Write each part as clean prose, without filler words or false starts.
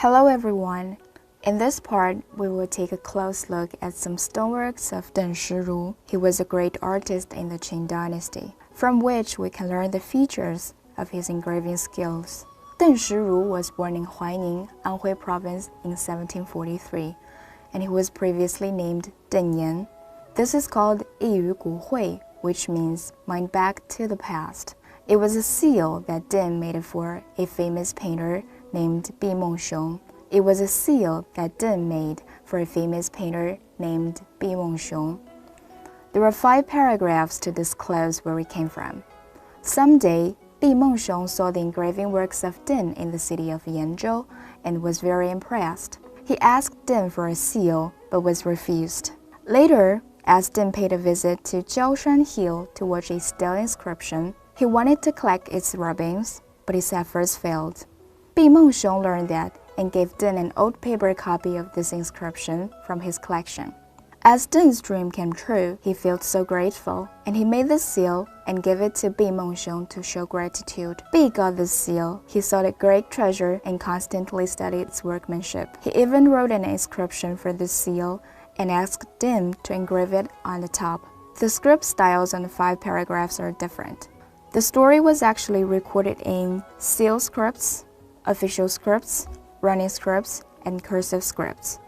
Hello everyone! In this part, we will take a close look at some stoneworks of Deng Shiru. He was a great artist in the Qing dynasty, from which we can learn the features of his engraving skills. Deng Shiru was born in Huaining, Anhui Province in 1743, and he was previously named Deng Yan. This is called 一语古会, which means mind back to the past. It was a seal that Deng made for a famous painter named Bi Mengxiong. It was a seal that Deng made for a famous painter named Bi Mengxiong. There are 5 paragraphs to disclose where we came from. Someday, Bi Mengxiong saw the engraving works of Deng in the city of Yanzhou and was very impressed. He asked Deng for a seal, but was refused. Later, as Deng paid a visit to Jiaoshan Hill to watch a stele inscription, he wanted to collect its rubbings, but his efforts failed. Bi Mengxiong learned that and gave Deng an old paper copy of this inscription from his collection. As Deng's dream came true, he felt so grateful, and he made the seal and gave it to Bi Mengxiong to show gratitude. Bi got the seal. He saw the great treasure and constantly studied its workmanship. He even wrote an inscription for the seal and asked Deng to engrave it on the top. The script styles on the 5 paragraphs are different. The story was actually recorded in seal scripts, official scripts, running scripts, and cursive scripts.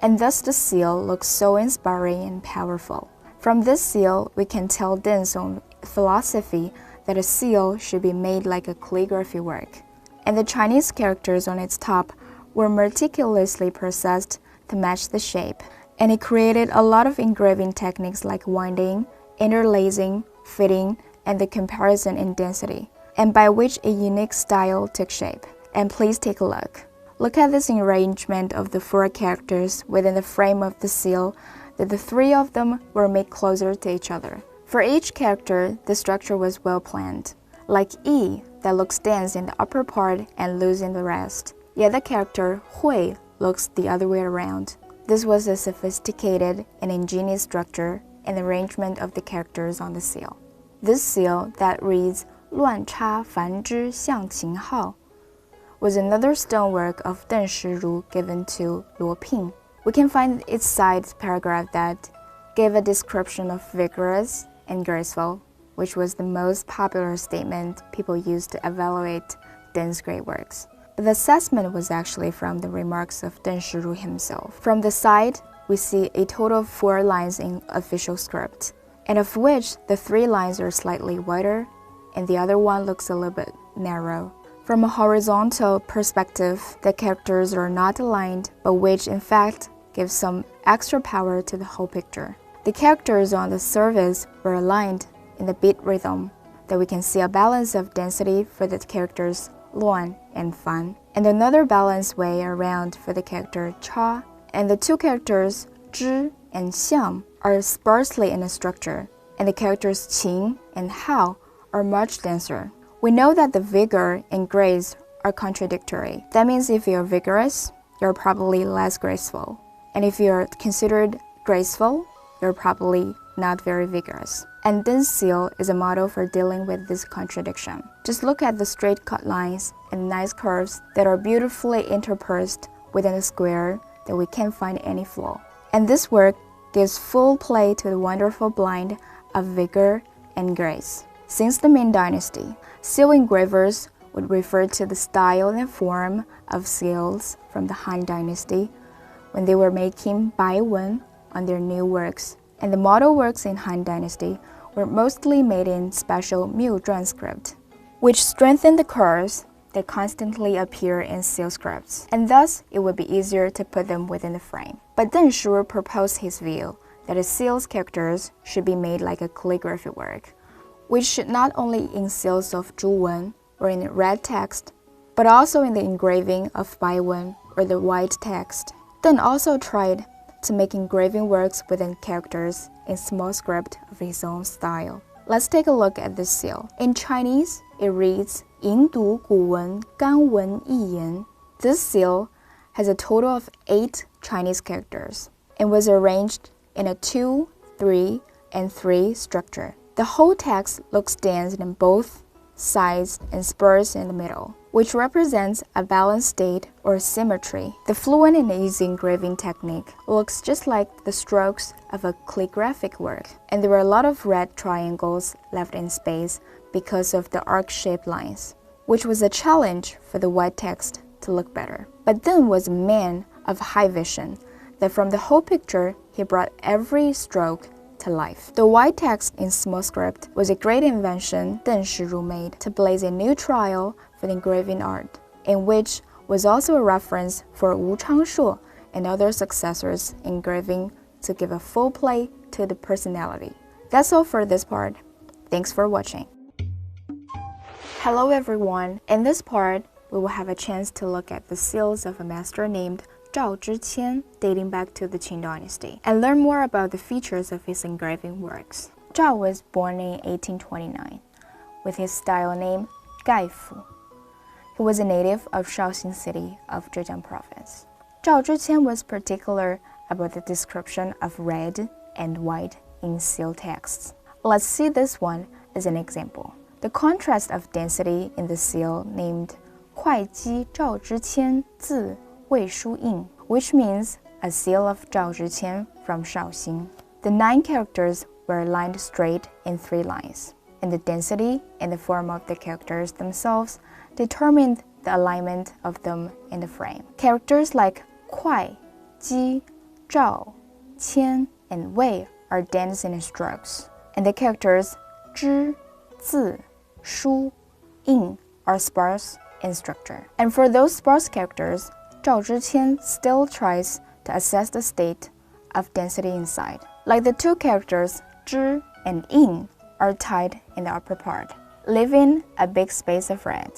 And thus the seal looks so inspiring and powerful. From this seal, we can tell Deng's own philosophy that a seal should be made like a calligraphy work. And the Chinese characters on its top were meticulously processed to match the shape. And it created a lot of engraving techniques like winding, interlacing, fitting, and the comparison in density, and by which a unique style took shape. And please take a look. Look at this arrangement of the 4 characters within the frame of the seal, that the 3 of them were made closer to each other. For each character, the structure was well planned, like Yi, that looks dense in the upper part and loose in the rest. Yet the character Hui looks the other way around. This was a sophisticated and ingenious structure and arrangement of the characters on the seal. This seal that reads 乱插繁枝象琴号 was another stonework of Deng Shiru given to Luo Ping. We can find its side paragraph that gave a description of vigorous and graceful, which was the most popular statement people used to evaluate Deng's great works. But the assessment was actually from the remarks of Deng Shiru himself. From the side, we see a total of 4 lines in official script, and of which the 3 lines are slightly wider, and the other one looks a little bit narrow. From a horizontal perspective, the characters are not aligned, but which in fact gives some extra power to the whole picture. The characters on the surface were aligned in the beat rhythm, that we can see a balance of density for the characters Luan and Fan, and another balanced way around for the character Cha, and the 2 characters Zhi and Xiang are sparsely in the structure, and the characters Qing and Hao are much denser. We know that the vigor and grace are contradictory. That means if you're vigorous, you're probably less graceful. And if you're considered graceful, you're probably not very vigorous. And Deng's seal is a model for dealing with this contradiction. Just look at the straight cut lines and nice curves that are beautifully interpursed within a square that we can't find any flaw. And this work gives full play to the wonderful blend of vigor and grace. Since the Ming Dynasty, seal engravers would refer to the style and form of seals from the Han Dynasty when they were making baiwen on their new works. And the model works in Han Dynasty were mostly made in special miuzhuan script, which strengthened the curves that constantly appear in seal scripts, and thus it would be easier to put them within the frame. But Deng Shiru proposed his view that a seal's characters should be made like a calligraphy work, which should not only in seals of zhuwen or in red text, but also in the engraving of baiwen or the white text. Deng also tried to make engraving works within characters in small script of his own style. Let's take a look at this seal. In Chinese, it reads 引读古文干文一言. This seal has a total of 8 Chinese characters and was arranged in a 2, 3, and 3 structure. The whole text looks dense in both sides and spurs in the middle. which represents a balanced state or symmetry. The fluent and easy engraving technique looks just like the strokes of a calligraphic work, and there were a lot of red triangles left in space because of the arc-shaped lines, which was a challenge for the white text to look better. But then was a man of high vision, that from the whole picture, he brought every stroke to life. The white text in small script was a great invention Deng Shiru made to blaze a new trail for the engraving art, in which was also a reference for Wu Changshu and other successors engraving to give a full play to the personality. That's all for this part. Thanks for watching. Hello everyone. In this part, we will have a chance to look at the seals of a master named Zhao Zhiqian, dating back to the Qing dynasty, and learn more about the features of his engraving works. Zhao was born in 1829, with his style name Gaifu. He was a native of Shaoxing city of Zhejiang province. Zhao Zhiqian was particular about the description of red and white in seal texts. Let's see this one as an example. The contrast of density in the seal named 会稽赵之谦字魏书印, which means a seal of Zhao Zhiqian from Shaoxing. The 9 characters were aligned straight in 3 lines, and the density and the form of the characters themselves determined the alignment of them in the frame. Characters like 快, 姬, 赵, 谦, and wei are dense in strokes, and the characters 之, 字, 书, 印 are sparse in structure. And for those sparse characters, Zhao Zhiqian still tries to assess the state of density inside. Like the 2 characters, zhi and yin, are tied in the upper part, leaving a big space of red.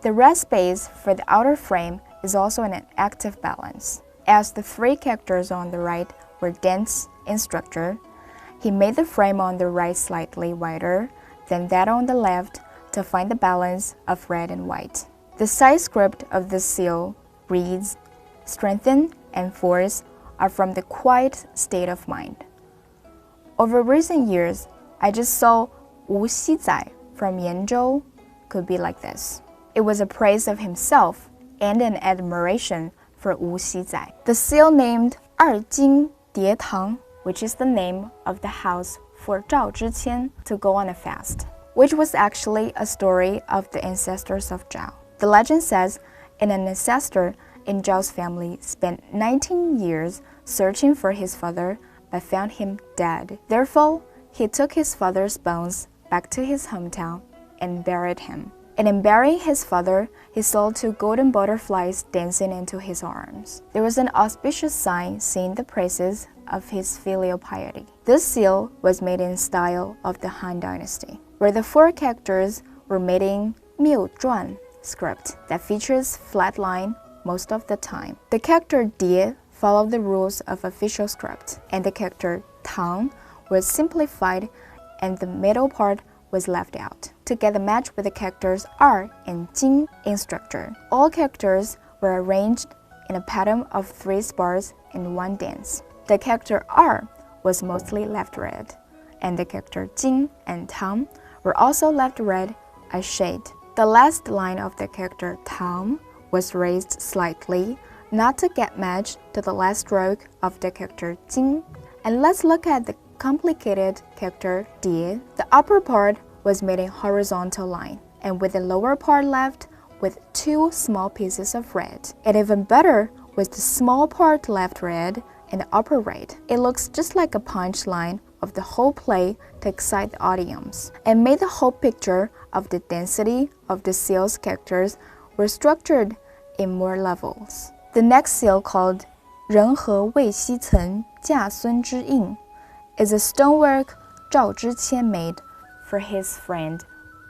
The red space for the outer frame is also in an active balance. As the 3 characters on the right were dense in structure, he made the frame on the right slightly wider than that on the left to find the balance of red and white. The side script of the seal reads, "Strengthen and force are from the quiet state of mind." Over recent years, I just saw Wu Xizai from Yanzhou could be like this. It was a praise of himself and an admiration for Wu Xizai. The seal named 二金叠堂, which is the name of the house for Zhao Zhiqian to go on a fast, which was actually a story of the ancestors of Zhao. The legend says an ancestor in Zhao's family spent 19 years searching for his father but found him dead. Therefore, he took his father's bones back to his hometown and buried him. And in burying his father, he saw 2 golden butterflies dancing into his arms. There was an auspicious sign saying the praises of his filial piety. This seal was made in style of the Han Dynasty, where the 4 characters were made in 谬篆 script that features flat line most of the time. The character Die followed the rules of official script, and the character Tang was simplified and the middle part was left out to get the match with the characters Er and Jing in structure. All characters were arranged in a pattern of 3 spars and 1 dense. The character Er was mostly left red, and the character Jing and Tang were also left red a shade. The last line of the character Tang was raised slightly, not to get matched to the last stroke of the character Jing. And let's look at the complicated character Die. The upper part was made in horizontal line, and with the lower part left with 2 small pieces of red. And even better was the small part left red and the upper red. It looks just like a punchline of the whole play to excite the audience, and made the whole picture of the density of the seal's characters were structured in more levels. The next seal, called 人和魏西岑驾孙之印, is a stonework Zhao Zhiqian made for his friend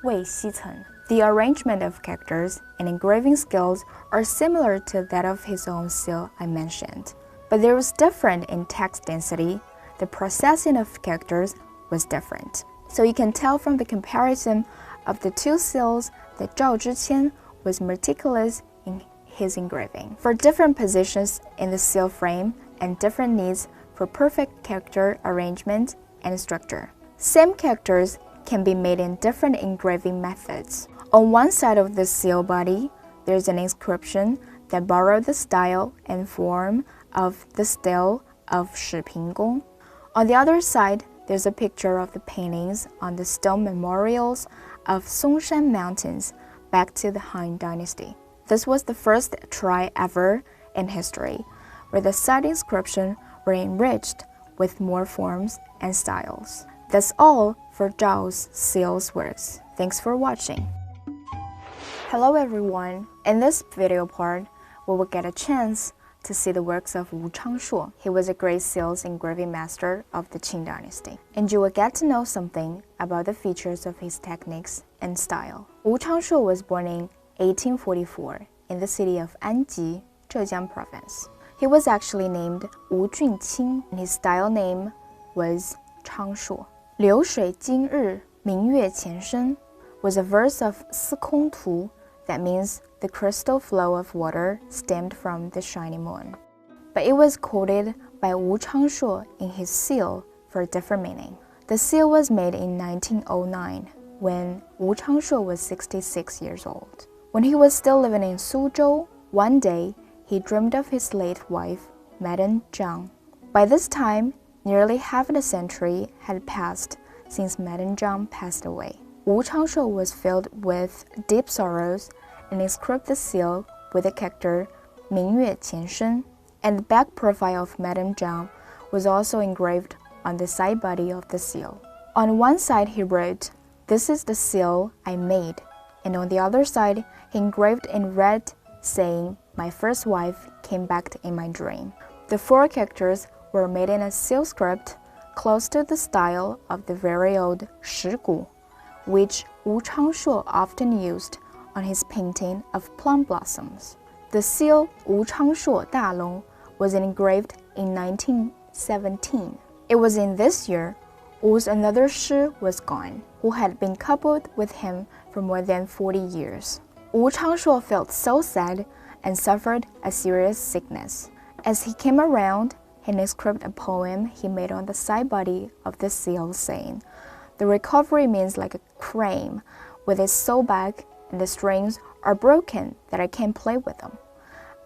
Wei Xizhen. The arrangement of characters and engraving skills are similar to that of his own seal I mentioned, but there was different in text density. The processing of characters was different. So you can tell from the comparison of the 2 seals that Zhao Zhiqian was meticulous in his engraving, for different positions in the seal frame and different needs for perfect character arrangement and structure. Same characters can be made in different engraving methods. On one side of the seal body, there's an inscription that borrowed the style and form of the stele of Shi Pinggong. On the other side, there's a picture of the paintings on the stone memorials of Songshan Mountains back to the Han Dynasty. This was the first try ever in history where the side inscription were enriched with more forms and styles. That's all for Zhao's seals works. Thanks for watching. Hello everyone. In this video part, we will get a chance to see the works of Wu Changshuo. He was a great seals engraving master of the Qing Dynasty, and you will get to know something about the features of his techniques and style. Wu Changshuo was born in 1844 in the city of Anji, Zhejiang Province. He was actually named Wu Junqing, and his style name was Changshuo. 流水今日明月前身 was a verse of 司空图 that means the crystal flow of water stemmed from the shining moon. But it was quoted by Wu Changshuo in his seal for a different meaning. The seal was made in 1909 when Wu Changshuo was 66 years old. When he was still living in Suzhou, one day he dreamed of his late wife, Madame Zhang. By this time, nearly half a century had passed since Madame Zhang passed away. Wu Changshuo was filled with deep sorrows and inscribed the seal with the character 明月前身, and the back profile of Madame Zhang was also engraved on the side body of the seal. On one side he wrote, "This is the seal I made," and on the other side he engraved in red saying, "My first wife came back in my dream." The four characters were made in a seal script close to the style of the very old Shigu, which Wu Changshuo often used on his painting of plum blossoms. The seal Wu Changshuo Dalong was engraved in 1917. It was in this year Wu's another Shi was gone, who had been coupled with him for more than 40 years. Wu Changshuo felt so sad and suffered a serious sickness. As he came around, he inscribed a poem he made on the side body of the seal saying, "The recovery means like a crane with its soul back and the strings are broken that I can't play with them.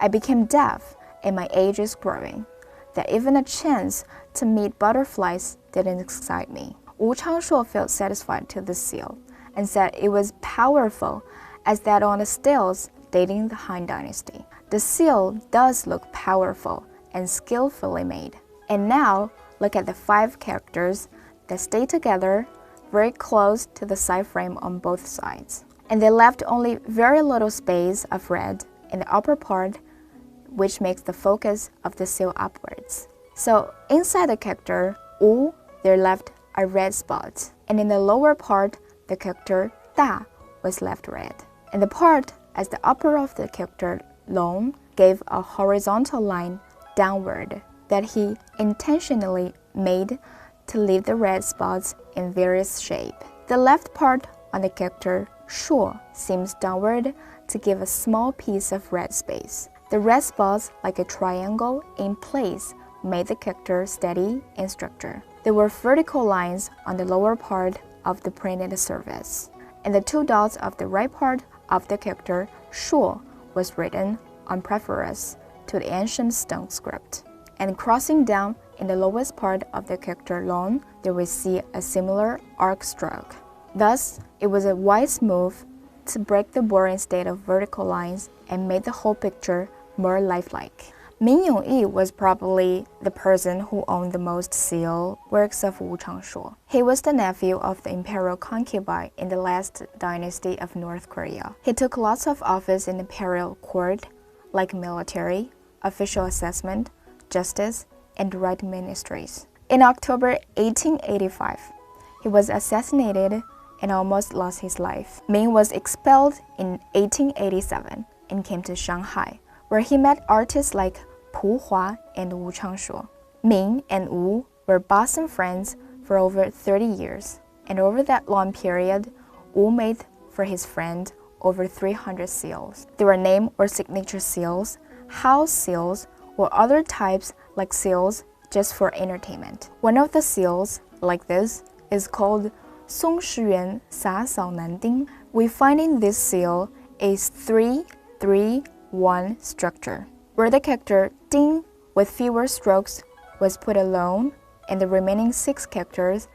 I became deaf and my age is growing, that even a chance to meet butterflies didn't excite me." Wu Changshuo felt satisfied to the seal and said it was powerful as that on the steles dating the Han Dynasty. The seal does look powerful and skillfully made. And now, look at the 5 characters that stay together very close to the side frame on both sides. And they left only very little space of red in the upper part, which makes the focus of the seal upwards. So inside the character Wu, they left a red spot, and in the lower part, the character Da was left red. And the part as the upper of the character Long gave a horizontal line downward that he intentionally made to leave the red spots in various shapes. The left part on the character Shuo seems downward to give a small piece of red space. The red spots, like a triangle in place, made the character steady in structure. There were vertical lines on the lower part of the printed surface, and the 2 dots of the right part of the character Shuo was written on preface to the ancient stone script. And crossing down in the lowest part of the character Long, there we see a similar arc stroke. Thus, it was a wise move to break the boring state of vertical lines and make the whole picture more lifelike. Min Yongyi was probably the person who owned the most seal works of Wu Changshuo. He was the nephew of the imperial concubine in the last dynasty of North Korea. He took lots of office in the imperial court, like military, official assessment, justice, and right ministries. In October 1885, he was assassinated and almost lost his life. Ming was expelled in 1887 and came to Shanghai, where he met artists like Pu Hua and Wu Changshuo. Ming and Wu were bosom friends for over 30 years, and over that long period, Wu made for his friend over 300 seals. There were name or signature seals, house seals, or other types like seals just for entertainment. One of the seals, like this, is called Song Shiyuan Sa Sao Nan Ding. We find in this seal is 3 3-1 structure, where the character Ding with fewer strokes was put alone and the remaining 6 characters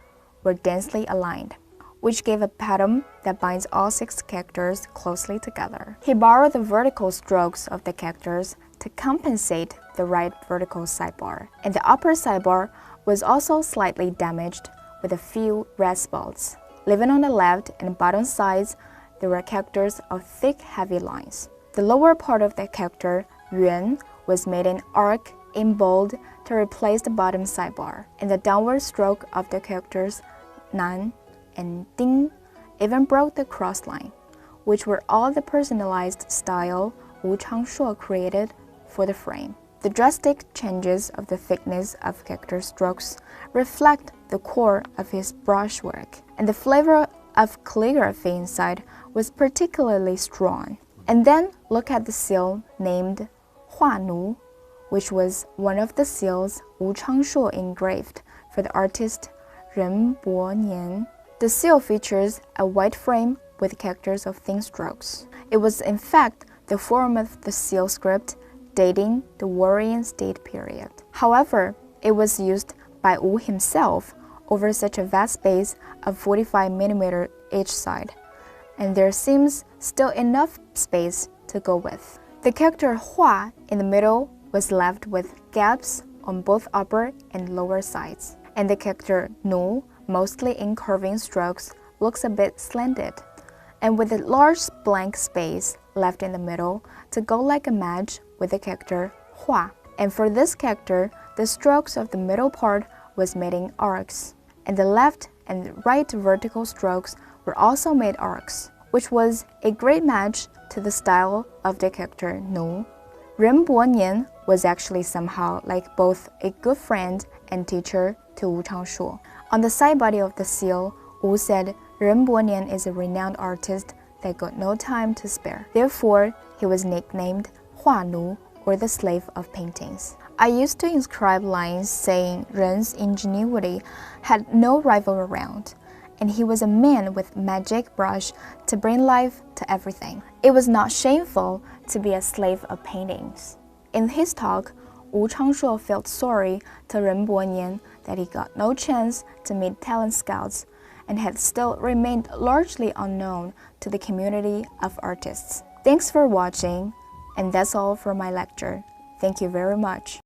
were densely aligned, which gave a pattern that binds all 6 characters closely together. He borrowed the vertical strokes of the characters to compensate the right vertical sidebar, and the upper sidebar was also slightly damaged with a few red spots. Leaving on the left and bottom sides, there were characters of thick, heavy lines. The lower part of the character, Yuan, was made in arc in bold to replace the bottom sidebar, and the downward stroke of the characters Nan and Ding even broke the cross line, which were all the personalized style Wu Changshuo created for the frame. The drastic changes of the thickness of character strokes reflect the core of his brushwork, and the flavor of calligraphy inside was particularly strong. And then look at the seal named Hua Nu, which was one of the seals Wu Changshuo engraved for the artist Ren Bo-nian. The seal features a white frame with characters of thin strokes. It was in fact the form of the seal script dating the Warrior State period. However, it was used by Wu himself over such a vast space of 45 mm each side, and there seems still enough space to go with. The character Hua in the middle was left with gaps on both upper and lower sides, and the character Nu, mostly in curving strokes, looks a bit slanted, and with a large blank space left in the middle to go like a match with the character Hua. And for this character, the strokes of the middle part was made in arcs, and the left and right vertical strokes were also made arcs, which was a great match to the style of the character Nu. Ren Bo-nian was actually somehow like both a good friend and teacher to Wu Changshuo. On the side body of the seal, Wu said Ren Bo-nian is a renowned artist that got no time to spare. Therefore, he was nicknamed Hua Nu, or the slave of paintings. I used to inscribe lines saying Ren's ingenuity had no rival around, and he was a man with magic brush to bring life to everything. It was not shameful to be a slave of paintings. In his talk, Wu Changshuo felt sorry to Ren Bo-nian that he got no chance to meet talent scouts and had still remained largely unknown to the community of artists. Thanks for watching, and that's all for my lecture. Thank you very much.